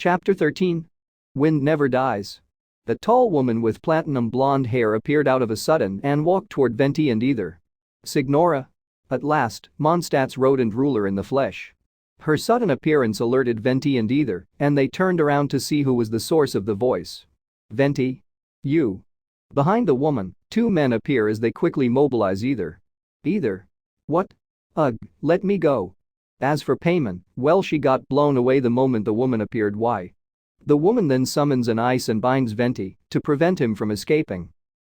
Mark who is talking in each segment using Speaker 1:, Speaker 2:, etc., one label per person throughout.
Speaker 1: Chapter 13. Wind Never Dies. A tall woman with platinum blonde hair appeared out of a sudden and walked toward Venti and Ether. Signora. At last, Mondstadt's rodent ruler in the flesh. Her sudden appearance alerted Venti and Ether, and they turned around to see who was the source of the voice. Venti? You. Behind the woman, two men appear as they quickly mobilize Ether. Ether? What? Ugh, let me go. As for payment, well, she got blown away the moment the woman appeared. Why? The woman then summons an ice and binds Venti to prevent him from escaping.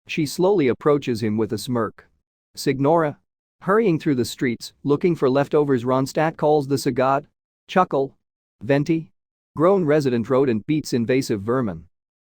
Speaker 1: She slowly approaches him with a smirk. Signora. Hurrying through the streets, looking for leftovers, Ronstadt calls the Sagad. Chuckle. Venti. Grown resident rodent beats invasive vermin.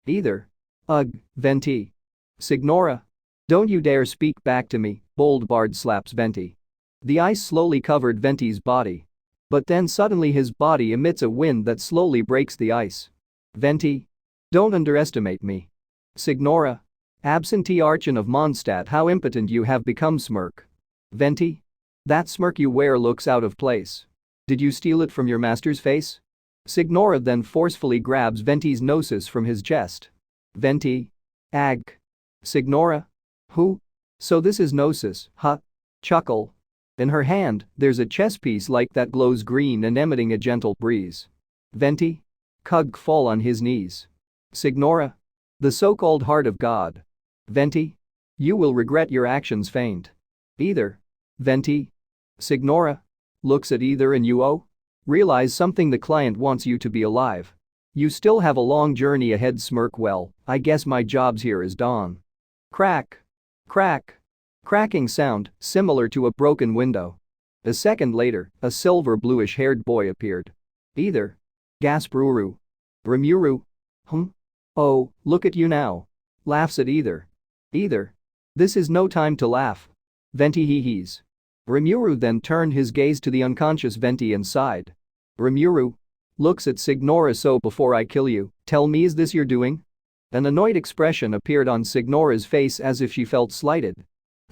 Speaker 1: Ether. Ugh, Venti. Signora. Don't you dare speak back to me, Bold Bard slaps Venti. The ice slowly covered Venti's body. But then suddenly his body emits a wind that slowly breaks the ice. Venti. Don't underestimate me. Signora. Absentee Archon of Mondstadt, how impotent you have become. Smirk. Venti. That smirk you wear looks out of place. Did you steal it from your master's face? Signora then forcefully grabs Venti's gnosis from his chest. Venti. Ag. Signora. Who? So this is gnosis, huh? Chuckle. In her hand, there's a chess piece like that glows green and emitting a gentle breeze. Venti. Cug fall on his knees. Signora. The so-called heart of God. Venti. You will regret your actions. Faint. Ether. Venti. Signora. Looks at Ether and you realize something. The client wants you to be alive. You still have a long journey ahead. Smirk. Well, I guess my job's here is done. Crack. Crack. Cracking sound, similar to a broken window. A second later, a silver bluish-haired boy appeared. Ether. Gasp. Rimuru. Rimuru. Oh, look at you now. Laughs at Ether. Ether. This is no time to laugh. Venti hee-hees. Rimuru then turned his gaze to the unconscious Venti and sighed. Rimuru. Looks at Signora. So before I kill you, tell me, is this your doing? An annoyed expression appeared on Signora's face as if she felt slighted.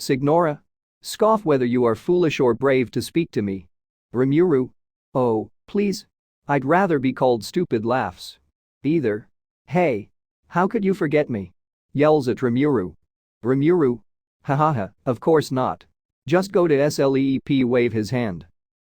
Speaker 1: Signora. Scoff whether you are foolish or brave to speak to me. Rimuru. Oh, please. I'd rather be called stupid. Laughs. Ether. Hey. How could you forget me? Yells at Rimuru. Rimuru. Hahaha, of course not. Just go to sleep. Wave his hand.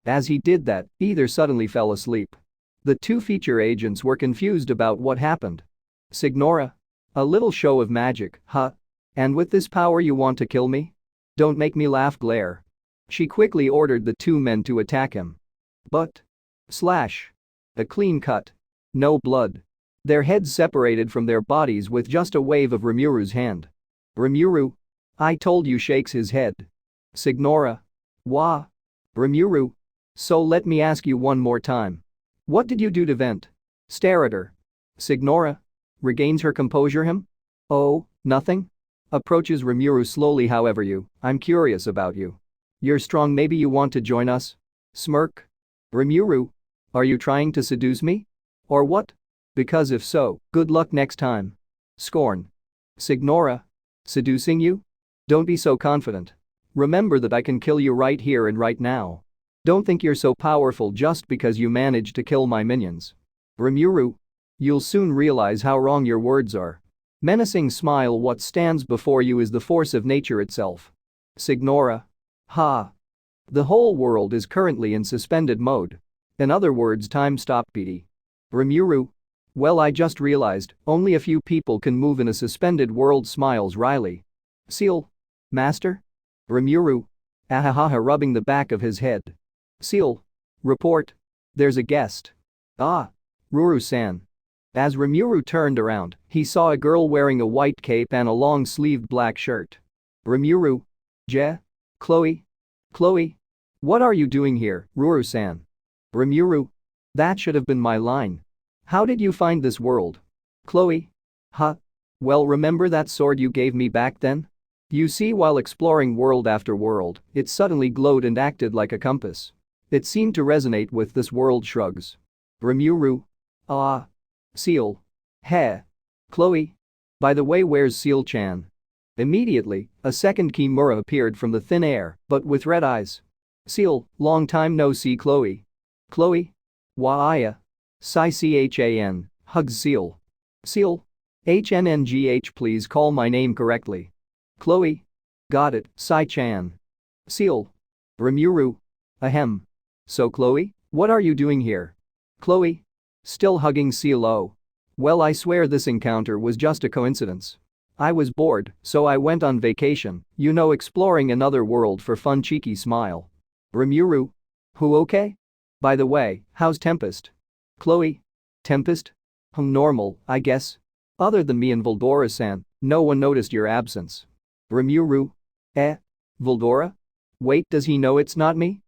Speaker 1: As he did that, Ether suddenly fell asleep. The two feature agents were confused about what happened. Signora. A little show of magic, huh? And with this power you want to kill me? Don't make me laugh. Glare. She quickly ordered the two men to attack him. But. Slash. A clean cut. No blood. Their heads separated from their bodies with just a wave of Rimuru's hand. Rimuru. I told you. Shakes his head. Signora. Wah. Rimuru. So let me ask you one more time. What did you do to Vent? Stare at her. Signora. Regains her composure. Him? Oh, nothing? Approaches Rimuru slowly. However, I'm curious about you. You're strong. Maybe you want to join us? Smirk. Rimuru. Are you trying to seduce me? Or what? Because if so, good luck next time. Scorn. Signora. Seducing you? Don't be so confident. Remember that I can kill you right here and right now. Don't think you're so powerful just because you managed to kill my minions. Rimuru. You'll soon realize how wrong your words are. Menacing smile. What stands before you is the force of nature itself. Signora. Ha. The whole world is currently in suspended mode. In other words, time stopped. PD. Rimuru. Well, I just realized only a few people can move in a suspended world. Smiles wryly. Seal. Master? Rimuru. Ahahaha, rubbing the back of his head. Seal. Report. There's a guest. Ah. Ruru-san. As Rimuru turned around, he saw a girl wearing a white cape and a long-sleeved black shirt. Rimuru. Chloe? Chloe? What are you doing here, Ruru-san? Rimuru. That should have been my line. How did you find this world? Chloe. Huh? Well, remember that sword you gave me back then? You see, while exploring world after world, it suddenly glowed and acted like a compass. It seemed to resonate with this world. Shrugs. Rimuru. Ah. Seal. Heh. Chloe. By the way, where's Seal-chan? Immediately, a second Kimura appeared from the thin air, but with red eyes. Seal, long time no see. Chloe. Chloe? Why? Chan. Hugs Seal. Seal. HNNGH, please call my name correctly. Chloe. Got it, Sai-chan. Seal. Rimuru. Ahem. So Chloe, what are you doing here? Chloe. Still hugging Seal. Oh. Well, I swear this encounter was just a coincidence. I was bored, so I went on vacation, you know, exploring another world for fun. Cheeky smile. Rimuru. Who okay? By the way, how's Tempest? Chloe. Tempest? Normal, I guess. Other than me and Voldora-san, no one noticed your absence. Rimuru. Voldora? Wait, does he know it's not me?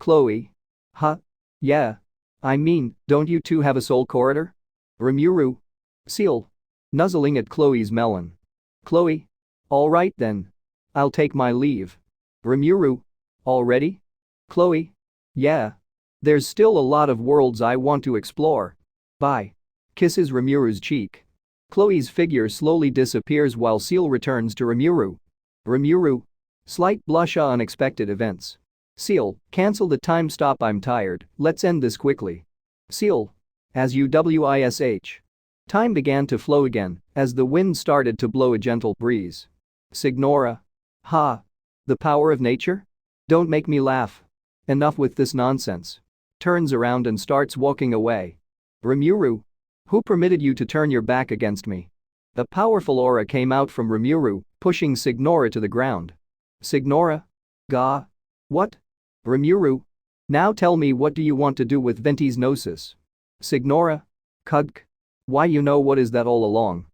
Speaker 1: Chloe. Huh? Yeah. I mean, don't you two have a soul corridor? Rimuru. Seal. Nuzzling at Chloe's melon. Chloe. Alright then. I'll take my leave. Rimuru. Already? Chloe. Yeah. There's still a lot of worlds I want to explore. Bye. Kisses Rimuru's cheek. Chloe's figure slowly disappears while Seal returns to Rimuru. Rimuru. Slight blush. Unexpected events. Seal, cancel the time stop, I'm tired, let's end this quickly. Seal. As you wish. Time began to flow again as the wind started to blow a gentle breeze. Signora. Ha. The power of nature? Don't make me laugh. Enough with this nonsense. Turns around and starts walking away. Rimuru. Who permitted you to turn your back against me? A powerful aura came out from Rimuru, pushing Signora to the ground. Signora? Ga? What? Rimuru. Now tell me, what do you want to do with Venti's gnosis? Signora. Kugk. Why, you know what is that all along?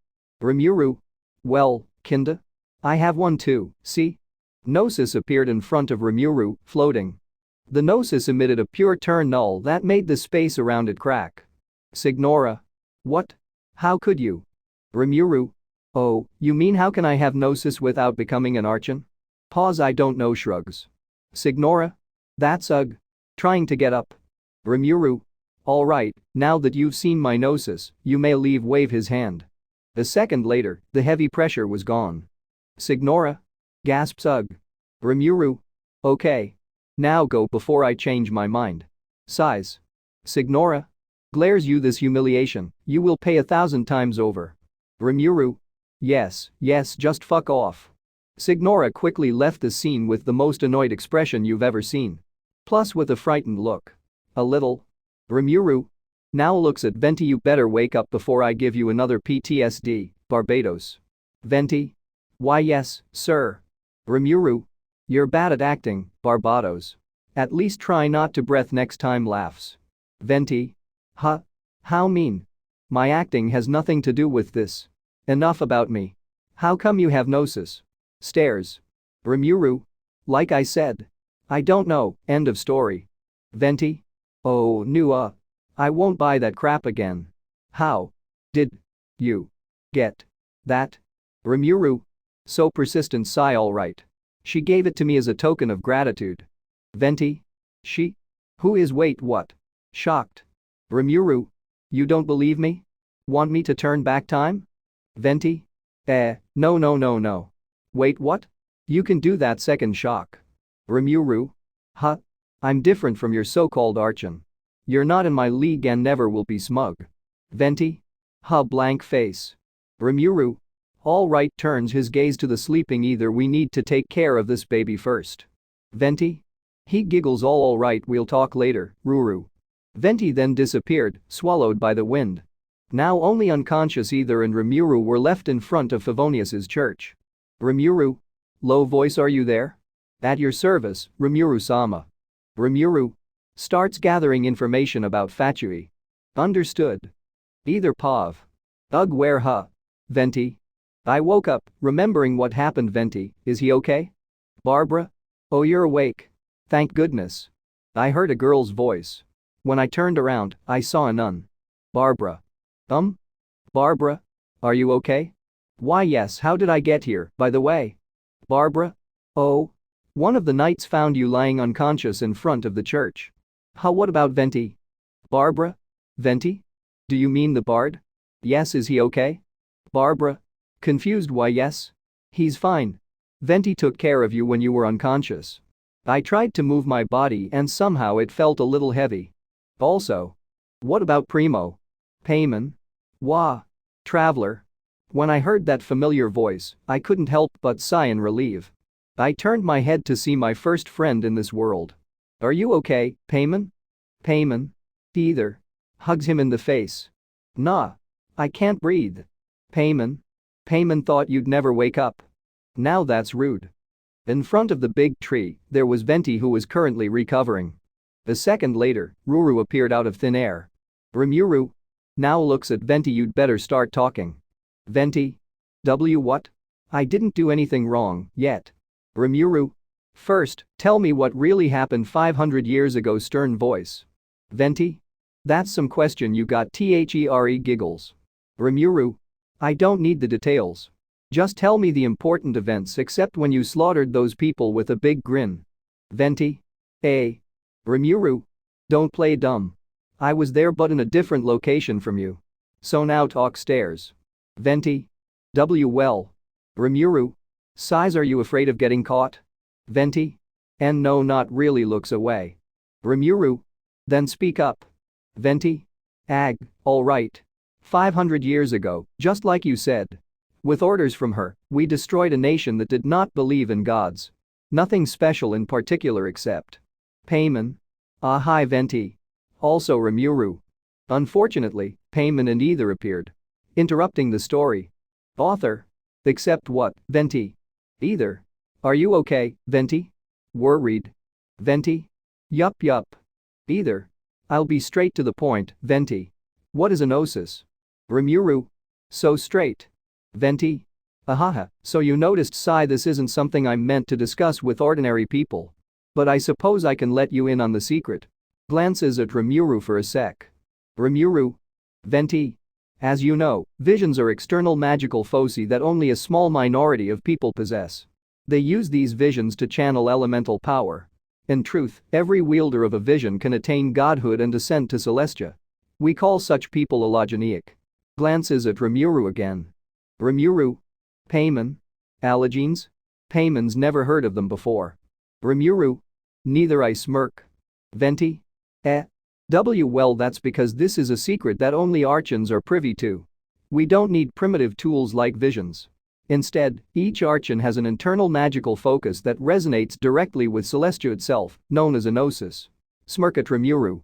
Speaker 1: Rimuru. Well, kinda. I have one too, see? Gnosis appeared in front of Rimuru, floating. The gnosis emitted a pure turn null that made the space around it crack. Signora. What? How could you? Rimuru. Oh, you mean how can I have gnosis without becoming an archon? Pause, I don't know. Shrugs. Signora. That's ugh. Trying to get up. Rimuru. Alright, now that you've seen my gnosis, you may leave. Wave his hand. A second later, the heavy pressure was gone. Signora. Gasps ugh. Rimuru. Okay. Now go before I change my mind. Sighs. Signora. Glares you this humiliation, you will pay 1,000 times over. Rimuru. Yes, just fuck off. Signora quickly left the scene with the most annoyed expression you've ever seen. Plus with a frightened look. A little. Rimuru. Now looks at Venti. You better wake up before I give you another PTSD, Barbados. Venti. Why yes, sir. Rimuru. You're bad at acting, Barbados. At least try not to breath next time. Laughs. Venti. Huh? How mean? My acting has nothing to do with this. Enough about me. How come you have gnosis? Stares. Rimuru. Like I said. I don't know, end of story. Venti. Oh no. I won't buy that crap again. How? Did you get that? Rimuru. So persistent. Sigh. Alright. She gave it to me as a token of gratitude. Venti. She? Who is? Wait, what? Shocked. Rimuru. You don't believe me? Want me to turn back time? Venti. No. Wait, what? You can do that. Second shock. Rimuru. Huh? I'm different from your so-called archon. You're not in my league and never will be. Smug. Venti. Huh? Blank face. Rimuru. Alright, turns his gaze to the sleeping either. We need to take care of this baby first. Venti. He giggles. Alright, we'll talk later, Ruru. Venti then disappeared, swallowed by the wind. Now only unconscious Ether and Rimuru were left in front of Favonius's church. Rimuru. Low voice, are you there? At your service, Rimuru-sama. Rimuru. Starts gathering information about Fatui. Understood. Either Pav. Ugh, where huh? Venti. I woke up, remembering what happened. Venti, is he okay? Barbara? Oh, you're awake. Thank goodness. I heard a girl's voice. When I turned around, I saw a nun. Barbara. Barbara? Are you okay? Why yes, how did I get here, by the way? Barbara? Oh. One of the knights found you lying unconscious in front of the church. How? What about Venti? Barbara? Venti? Do you mean the bard? Yes, is he okay? Barbara. Confused. Why yes. He's fine. Venti took care of you when you were unconscious. I tried to move my body and somehow it felt a little heavy. Also. What about Primo? Payman? Wah. Traveler. When I heard that familiar voice, I couldn't help but sigh in relief. I turned my head to see my first friend in this world. Are you okay, Payman? Payman? Either. Hugs him in the face. Nah. I can't breathe. Payman? Payman thought you'd never wake up. Now that's rude. In front of the big tree, there was Venti who was currently recovering. A second later, Ruru appeared out of thin air. Rimuru? Now looks at Venti. You'd better start talking. Venti? What? I didn't do anything wrong, yet. Rimuru? First, tell me what really happened 500 years ago. Stern voice. Venti? That's some question you got. There giggles. Rimuru? I don't need the details. Just tell me the important events except when you slaughtered those people with a big grin. Venti? Rimuru? Don't play dumb. I was there but in a different location from you. So now talk. Stares. Venti? Well. Rimuru? Size. Are you afraid of getting caught? Venti? And no, not really. Looks away. Rimuru? Then speak up. Venti? Alright. 500 years ago, just like you said. With orders from her, we destroyed a nation that did not believe in gods. Nothing special in particular except Payman. Hi Venti. Also Rimuru. Unfortunately, Payman and Ether appeared. Interrupting the story. Author. Except what, Venti? Ether. Are you okay, Venti? Worried. Venti? Yup. Ether. I'll be straight to the point, Venti. What is a gnosis? Rimuru. So straight. Venti? Ahaha, so you noticed. Sigh. This isn't something I'm meant to discuss with ordinary people. But I suppose I can let you in on the secret. Glances at Rimuru for a sec. Rimuru? Venti? As you know, visions are external magical foci that only a small minority of people possess. They use these visions to channel elemental power. In truth, every wielder of a vision can attain godhood and ascend to Celestia. We call such people allogenic. Glances at Rimuru again. Rimuru? Payman? Allegenes? Payman's never heard of them before. Rimuru? Neither. I smirk. Venti? Well, that's because this is a secret that only Archons are privy to. We don't need primitive tools like visions. Instead, each Archon has an internal magical focus that resonates directly with Celestia itself, known as a gnosis. Smirk at Rimuru.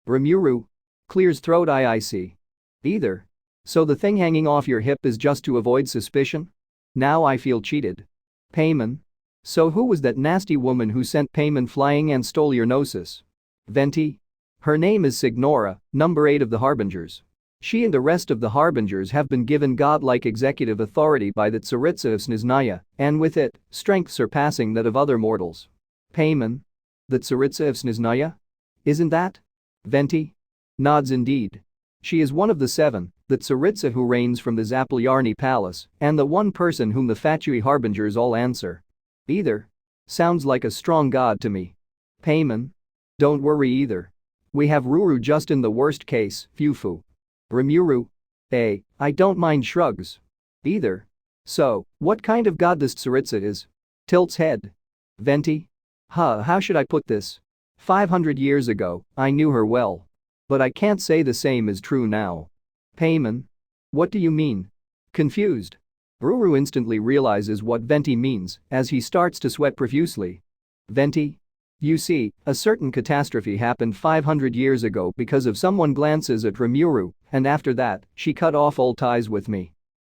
Speaker 1: Rimuru? Clears throat. I see. Either. So the thing hanging off your hip is just to avoid suspicion? Now I feel cheated. Payman? So who was that nasty woman who sent Payman flying and stole your gnosis? Venti? Her name is Signora, number 8 of the Harbingers. She and the rest of the Harbingers have been given godlike executive authority by the Tsaritsa of Snezhnaya, and with it, strength surpassing that of other mortals. Payman? The Tsaritsa of Snezhnaya? Isn't that? Venti? Nods indeed. She is one of the 7, the Tsaritsa who reigns from the Zapolyarny Palace, and the one person whom the Fatui Harbingers all answer. Either. Sounds like a strong god to me. Payman? Don't worry either. We have Ruru just in the worst case, Fufu. Rimuru? I don't mind. Shrugs. Either. So, what kind of god this Tsaritsa is? Tilts head. Venti? How should I put this? 500 years ago, I knew her well. But I can't say the same is true now. Payman? What do you mean? Confused. Ruru instantly realizes what Venti means as he starts to sweat profusely. Venti? You see, a certain catastrophe happened 500 years ago because of someone. Glances at Rimuru, and after that, she cut off all ties with me.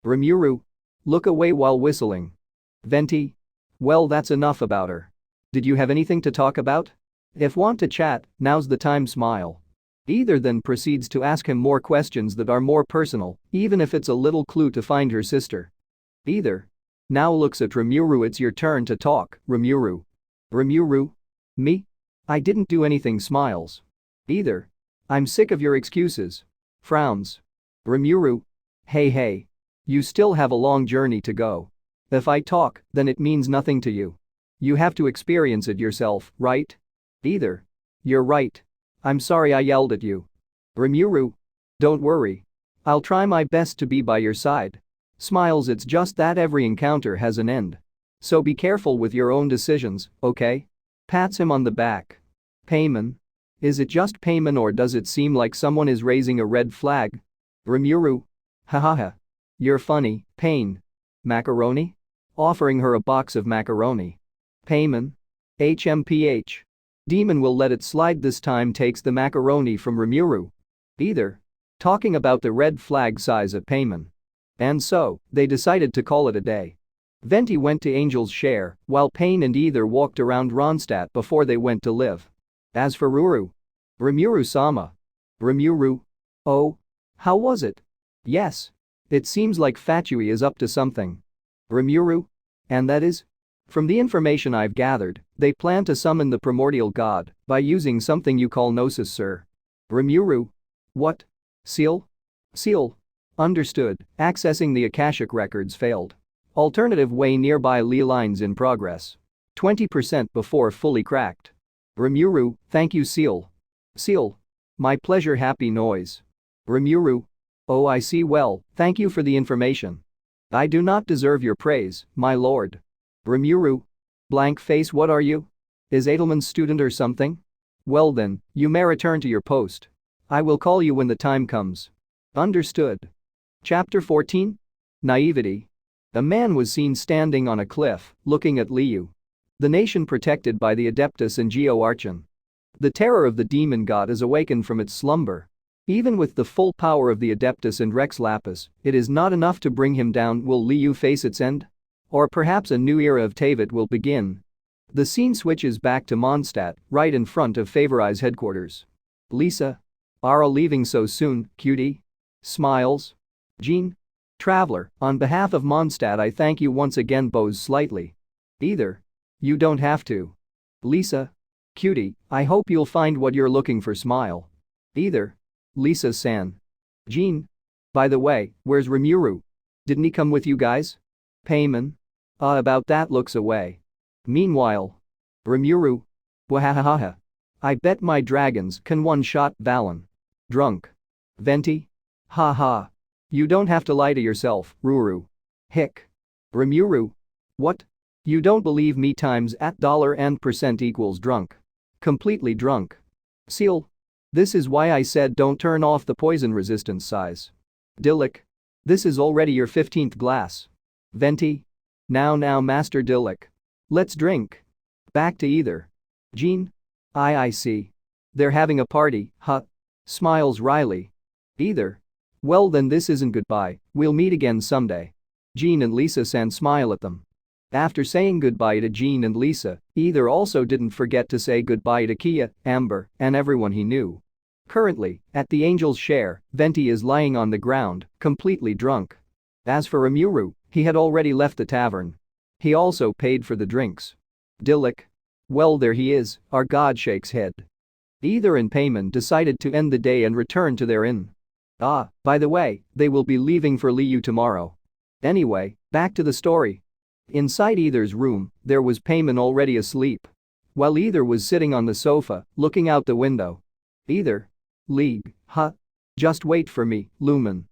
Speaker 1: Rimuru? Look away while whistling. Venti? Well, that's enough about her. Did you have anything to talk about? If want to chat, now's the time. Smile. Either then proceeds to ask him more questions that are more personal, even if it's a little clue to find her sister. Either. Now looks at Rimuru. It's your turn to talk, Rimuru. Rimuru? Me? I didn't do anything. Smiles. Either. I'm sick of your excuses. Frowns. Rimuru? Hey. You still have a long journey to go. If I talk, then it means nothing to you. You have to experience it yourself, right? Either. You're right. I'm sorry I yelled at you. Rimuru? Don't worry. I'll try my best to be by your side. Smiles. It's just that every encounter has an end. So be careful with your own decisions, okay? Pats him on the back. Payman? Is it just Payman or does it seem like someone is raising a red flag? Rimuru? Hahaha. You're funny, Pain. Macaroni? Offering her a box of macaroni. Payman. HMPH. Demon will let it slide this time, takes the macaroni from Rimuru. Either. Talking about the red flag size at Payman. And so, they decided to call it a day. Venti went to Angel's share, while Pain and Either walked around Ronstadt before they went to live. As for Rimuru-sama. Rimuru? Oh? How was it? Yes. It seems like Fatui is up to something. Rimuru? And that is? From the information I've gathered, they plan to summon the primordial god by using something you call gnosis, sir. Rimuru? What? Seal? Seal. Understood. Accessing the Akashic records failed. Alternative way nearby. Lee lines in progress. 20% before fully cracked. Rimuru, thank you, Seal. Seal. My pleasure. Happy noise. Rimuru. Oh, I see. Well, thank you for the information. I do not deserve your praise, my lord. Rimuru. Blank face. What are you? Is Edelman's student or something? Well then, you may return to your post. I will call you when the time comes. Understood. Chapter 14? Naivety. A man was seen standing on a cliff, looking at Liu. The nation protected by the Adeptus and Geo-Archon. The terror of the demon god is awakened from its slumber. Even with the full power of the Adeptus and Rex Lapis, it is not enough to bring him down. Will Liu face its end? Or perhaps a new era of Teyvat will begin. The scene switches back to Mondstadt, right in front of Favorai's headquarters. Lisa? Are leaving so soon, cutie? Smiles. Jean? Traveler, on behalf of Mondstadt I thank you once again. Bows slightly. Either. You don't have to. Lisa? Cutie, I hope you'll find what you're looking for. Smile. Either. Lisa-san. Jean? By the way, where's Rimuru? Didn't he come with you guys? Payman? About that. Looks away. Meanwhile. Rimuru? Wahahaha. I bet my dragons can one-shot Valen. Drunk. Venti? Ha. You don't have to lie to yourself, Ruru. Hick. Rimuru? What? You don't believe me? Times at dollar and percent equals drunk. Completely drunk. Seal. This is why I said don't turn off the poison resistance size. Dillik. This is already your 15th glass. Venti? Now Master Dillik. Let's drink. Back to Either. Jean? I see. They're having a party, huh? Smiles wryly. Either. Well then this isn't goodbye, we'll meet again someday. Jean and Lisa-san smile at them. After saying goodbye to Jean and Lisa, Either also didn't forget to say goodbye to Kia, Amber, and everyone he knew. Currently, at the Angel's share, Venti is lying on the ground, completely drunk. As for Rimuru, he had already left the tavern. He also paid for the drinks. Dillik. Well there he is, our god. Shakes head. Either and Payman decided to end the day and return to their inn. By the way, they will be leaving for Liu tomorrow. Anyway, back to the story. Inside Either's room, there was Payman already asleep. While Either was sitting on the sofa, looking out the window. Either. League, huh? Just wait for me, Lumen.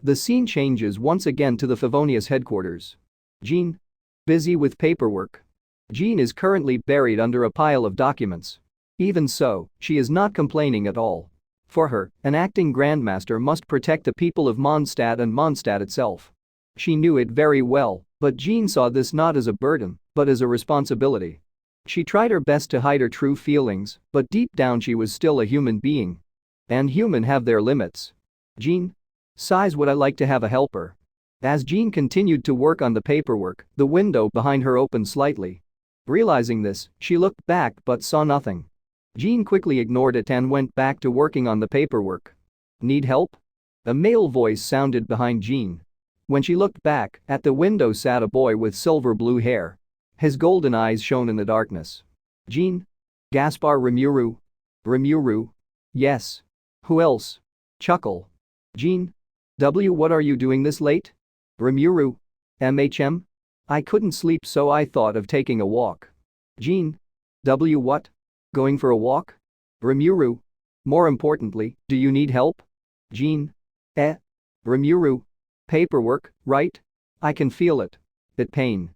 Speaker 1: The scene changes once again to the Favonius headquarters. Jean? Busy with paperwork. Jean is currently buried under a pile of documents. Even so, she is not complaining at all. For her, an acting grandmaster must protect the people of Mondstadt and Mondstadt itself. She knew it very well, but Jean saw this not as a burden, but as a responsibility. She tried her best to hide her true feelings, but deep down she was still a human being. And human have their limits. Jean? Sighs. Would I like to have a helper? As Jean continued to work on the paperwork, the window behind her opened slightly. Realizing this, she looked back but saw nothing. Jean quickly ignored it and went back to working on the paperwork. Need help? A male voice sounded behind Jean. When she looked back, at the window sat a boy with silver blue hair. His golden eyes shone in the darkness. Jean? Gaspar. Rimuru? Rimuru? Yes. Who else? Chuckle. Jean? What are you doing this late? Rimuru? I couldn't sleep so I thought of taking a walk. Jean? What? Going for a walk? Rimuru? More importantly, do you need help? Jean? Rimuru? Paperwork, right? I can feel it. Pain.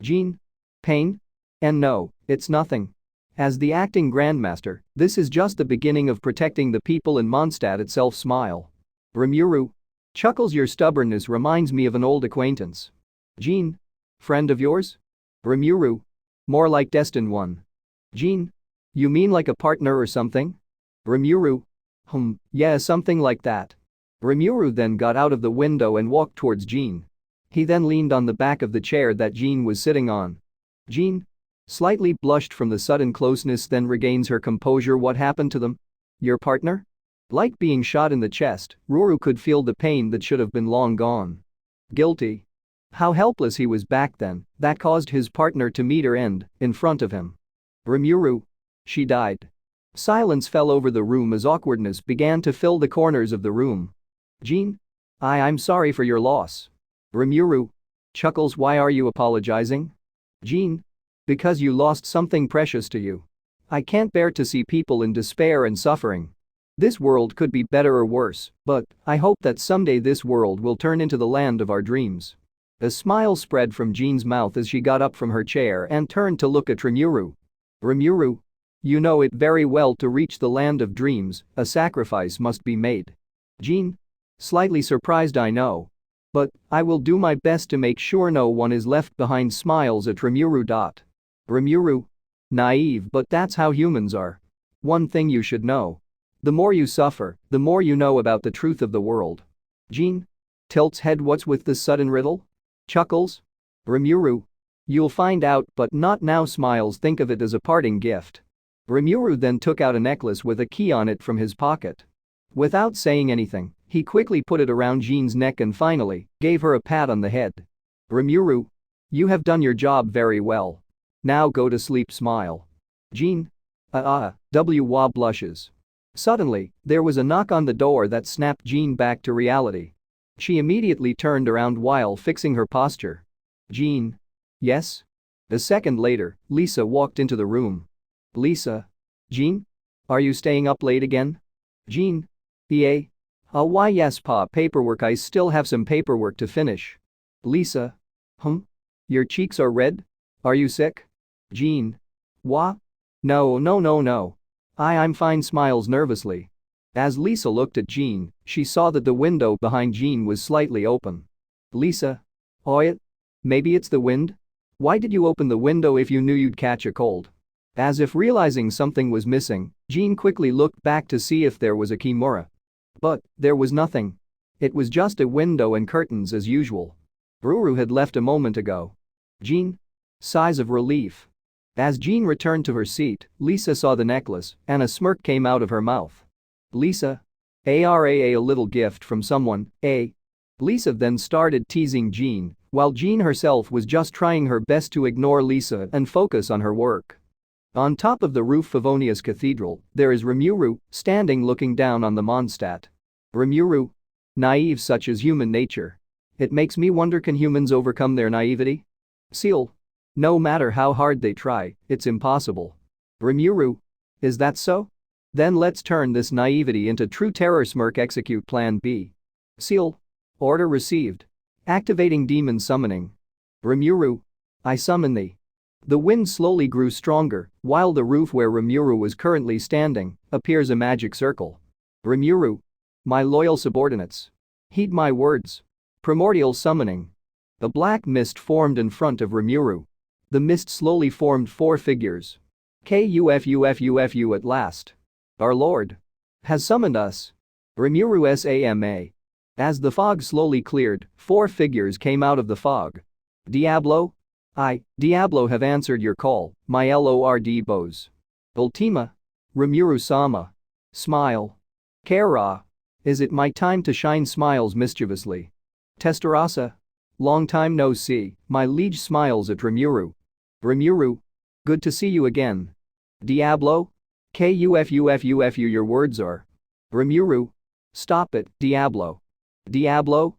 Speaker 1: Jean? Pain? And no, it's nothing. As the acting grandmaster, this is just the beginning of protecting the people in Mondstadt itself. Smile. Rimuru? Chuckles, your stubbornness reminds me of an old acquaintance. Jean? Friend of yours? Rimuru? More like destined one. Jean? You mean like a partner or something? Rimuru? Yeah, something like that. Rimuru then got out of the window and walked towards Jean. He then leaned on the back of the chair that Jean was sitting on. Jean? Slightly blushed from the sudden closeness, then regains her composure. What happened to them? Your partner? Like being shot in the chest, Ruru could feel the pain that should have been long gone. Guilty. How helpless he was back then, that caused his partner to meet her end in front of him. Rimuru? She died. Silence fell over the room as awkwardness began to fill the corners of the room. Jean? I'm sorry for your loss. Rimuru? Chuckles, why are you apologizing? Jean? Because you lost something precious to you. I can't bear to see people in despair and suffering. This world could be better or worse, but I hope that someday this world will turn into the land of our dreams. A smile spread from Jean's mouth as she got up from her chair and turned to look at Rimuru. Rimuru? You know it very well, to reach the land of dreams, a sacrifice must be made. Jean? Slightly surprised, I know. But I will do my best to make sure no one is left behind. Smiles at Rimuru. Rimuru? Naive, but that's how humans are. One thing you should know. The more you suffer, the more you know about the truth of the world. Jean? Tilts head. What's with this sudden riddle? Chuckles? Rimuru? You'll find out, but not now. Smiles, think of it as a parting gift. Rimuru then took out a necklace with a key on it from his pocket. Without saying anything, he quickly put it around Jean's neck and finally gave her a pat on the head. Rimuru? You have done your job very well. Now go to sleep. Smile. Jean? Wah blushes. Suddenly, there was a knock on the door that snapped Jean back to reality. She immediately turned around while fixing her posture. Jean? Yes? A second later, Lisa walked into the room. Lisa? Jean? Are you staying up late again? Jean? Yeah? Why yes pa, paperwork, I still have some paperwork to finish. Lisa? Your cheeks are red? Are you sick? Jean? What? No. I'm fine. Smiles nervously. As Lisa looked at Jean, she saw that the window behind Jean was slightly open. Lisa? Maybe it's the wind? Why did you open the window if you knew you'd catch a cold? As if realizing something was missing, Jean quickly looked back to see if there was a kimura. But there was nothing. It was just a window and curtains as usual. Ruru had left a moment ago. Jean? Sighs of relief. As Jean returned to her seat, Lisa saw the necklace and a smirk came out of her mouth. Lisa? A little gift from someone, eh? Lisa then started teasing Jean, while Jean herself was just trying her best to ignore Lisa and focus on her work. On top of the roof of Onia's cathedral, there is Rimuru, standing looking down on the Mondstadt. Rimuru? Naive, such is human nature. It makes me wonder, can humans overcome their naivety? Seal? No matter how hard they try, it's impossible. Rimuru? Is that so? Then let's turn this naivety into true terror. Smirk, execute plan B. Seal? Order received. Activating demon summoning. Rimuru? I summon thee. The wind slowly grew stronger, while the roof where Rimuru was currently standing appears a magic circle. Rimuru? My loyal subordinates. Heed my words. Primordial summoning. A black mist formed in front of Rimuru. The mist slowly formed 4 figures. Kufufufu at last. Our Lord has summoned us. Rimuru Sama. As the fog slowly cleared, 4 figures came out of the fog. Diablo? Diablo have answered your call, my Lord bows. Ultima? Rimuru-sama. Smile. Kara? Is it my time to shine? Smiles mischievously. Testarossa? Long time no see, my liege. Smiles at Rimuru. Rimuru? Good to see you again. Diablo? Kufufufu your words are. Rimuru? Stop it, Diablo. Diablo?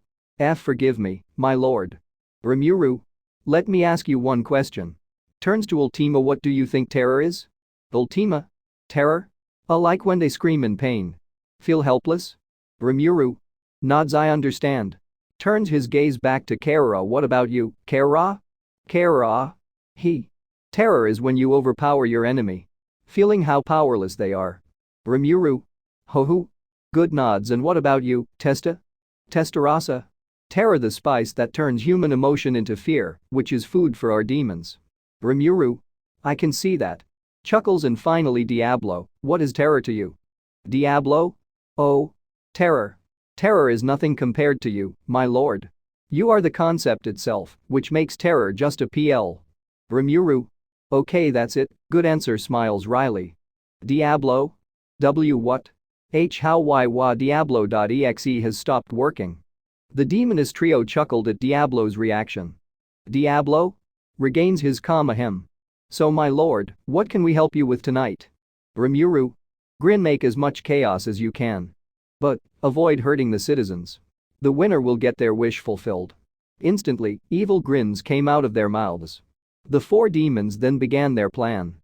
Speaker 1: Forgive me, my lord. Rimuru? Let me ask you one question. Turns to Ultima, what do you think terror is? Ultima? Terror? Like when they scream in pain. Feel helpless? Rimuru? Nods, I understand. Turns his gaze back to Kara. What about you, Kara? Kara? Terror is when you overpower your enemy. Feeling how powerless they are. Rimuru? Ho. Good nods. And what about you, Testa? Testarossa. Terror, the spice that turns human emotion into fear, which is food for our demons. Rimuru. I can see that. Chuckles. And finally Diablo, what is terror to you? Diablo? Oh. Terror. Terror is nothing compared to you, my lord. You are the concept itself, which makes terror just a PL. Rimuru. Okay, that's it, good answer, smiles Riley. Diablo? W what? H how why wa Diablo.exe has stopped working. The demoness trio chuckled at Diablo's reaction. Diablo? Regains his calm ahem. So my lord, what can we help you with tonight? Rimuru. Grin, make as much chaos as you can. But, avoid hurting the citizens. The winner will get their wish fulfilled. Instantly, evil grins came out of their mouths. The four demons then began their plan.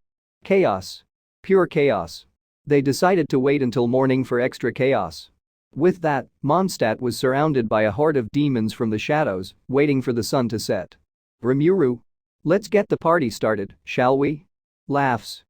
Speaker 1: Chaos. Pure chaos. They decided to wait until morning for extra chaos. With that, Mondstadt was surrounded by a horde of demons from the shadows, waiting for the sun to set. Rimuru. Let's get the party started, shall we? Laughs.